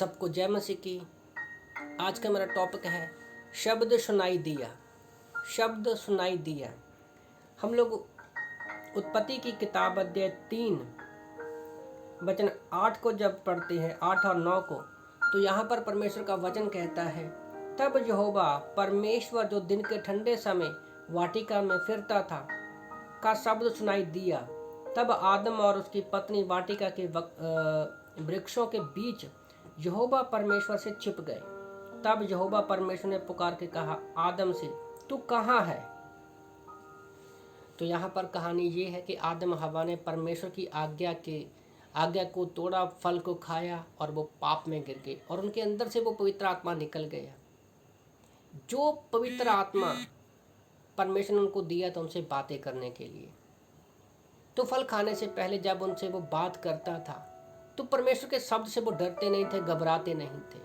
सबको जय मसीह की। आज का मेरा टॉपिक है शब्द सुनाई दिया। शब्द सुनाई दिया। हम लोग उत्पत्ति की किताब अध्याय 3 वचन 8 को जब पढ़ते हैं, 8 और 9 को, तो यहाँ पर परमेश्वर का वचन कहता है, तब यहोवा परमेश्वर जो दिन के ठंडे समय वाटिका में फिरता था का शब्द सुनाई दिया। तब आदम और उसकी पत्नी वाटिका के वृक्षों के बीच यहोवा परमेश्वर से छिप गए। तब यहोवा परमेश्वर ने पुकार के कहा, आदम से, तू कहाँ है? तो यहाँ पर कहानी ये है कि आदम हवा ने परमेश्वर की आज्ञा को तोड़ा, फल को खाया और वो पाप में गिर गए और उनके अंदर से वो पवित्र आत्मा निकल गया। जो पवित्र आत्मा परमेश्वर ने उनको दिया था उनसे बातें करने के लिए, तो फल खाने से पहले जब उनसे वो बात करता था तो परमेश्वर के शब्द से वो डरते नहीं थे, घबराते नहीं थे।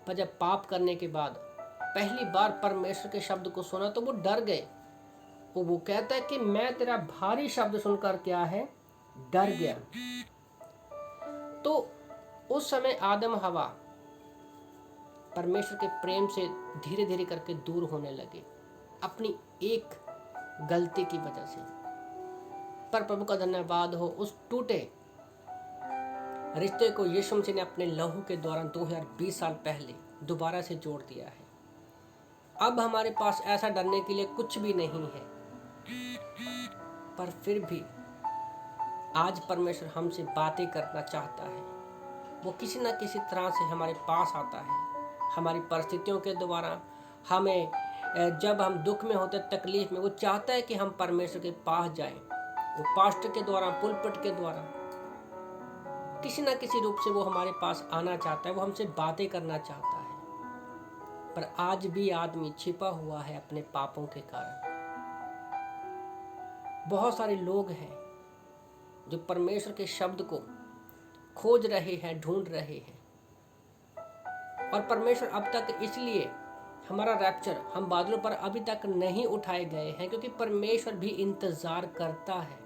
पर जब पाप करने के बाद पहली बार परमेश्वर के शब्द को सुना तो वो डर गए। वो कहता है कि मैं तेरा भारी शब्द सुनकर क्या है, डर गया। तो उस समय आदम हवा परमेश्वर के प्रेम से धीरे धीरे करके दूर होने लगे, अपनी एक गलती की वजह से। पर प्रभु का धन्यवाद हो, उस टूटे रिश्ते को यीशु मसीह ने अपने लहू के द्वारा 2020 साल पहले दोबारा से जोड़ दिया है। अब हमारे पास ऐसा डरने के लिए कुछ भी नहीं है। पर फिर भी आज परमेश्वर हमसे बातें करना चाहता है। वो किसी न किसी तरह से हमारे पास आता है, हमारी परिस्थितियों के द्वारा। हमें जब हम दुख में होते, तकलीफ में, वो चाहता है कि हम परमेश्वर के पास जाएं। वो पास्टर के द्वारा, पुलपिट के द्वारा, किसी न किसी रूप से वो हमारे पास आना चाहता है, वो हमसे बातें करना चाहता है। पर आज भी आदमी छिपा हुआ है अपने पापों के कारण। बहुत सारे लोग हैं जो परमेश्वर के शब्द को खोज रहे हैं, ढूंढ रहे हैं। और परमेश्वर अब तक, इसलिए हमारा रैप्चर, हम बादलों पर अभी तक नहीं उठाए गए हैं, क्योंकि परमेश्वर भी इंतजार करता है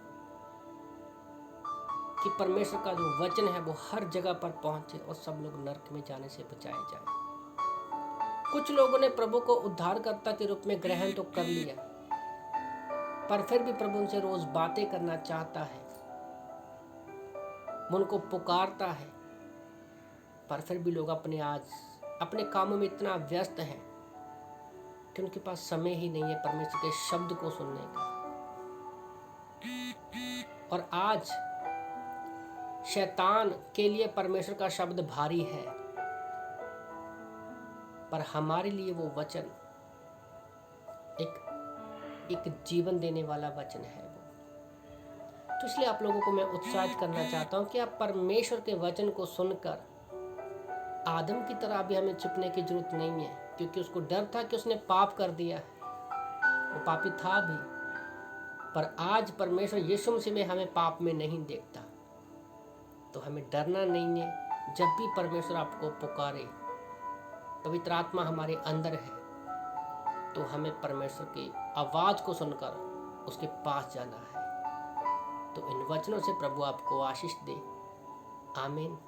कि परमेश्वर का जो वचन है वो हर जगह पर पहुंचे और सब लोग नरक में जाने से बचाए जाए। कुछ लोगों ने प्रभु को उद्धारकर्ता के रूप में ग्रहण तो कर लिया, पर फिर भी प्रभु उनसे रोज बातें करना चाहता है, वो उनको पुकारता है। पर फिर भी लोग अपने कामों में इतना व्यस्त हैं कि उनके पास समय ही नहीं है परमेश्वर के शब्द को सुनने का। और आज शैतान के लिए परमेश्वर का शब्द भारी है, पर हमारे लिए वो वचन एक जीवन देने वाला वचन है वो। तो इसलिए आप लोगों को मैं उत्साहित करना चाहता हूँ कि आप परमेश्वर के वचन को सुनकर, आदम की तरह भी हमें छिपने की जरूरत नहीं है, क्योंकि उसको डर था कि उसने पाप कर दिया है, वो पापी था भी। पर आज परमेश्वर यीशु मसीह में हमें पाप में नहीं देखता, तो हमें डरना नहीं है। जब भी परमेश्वर आपको पुकारे, पवित्र आत्मा हमारे अंदर है, तो हमें परमेश्वर की आवाज़ को सुनकर उसके पास जाना है। तो इन वचनों से प्रभु आपको आशीष दे। आमीन।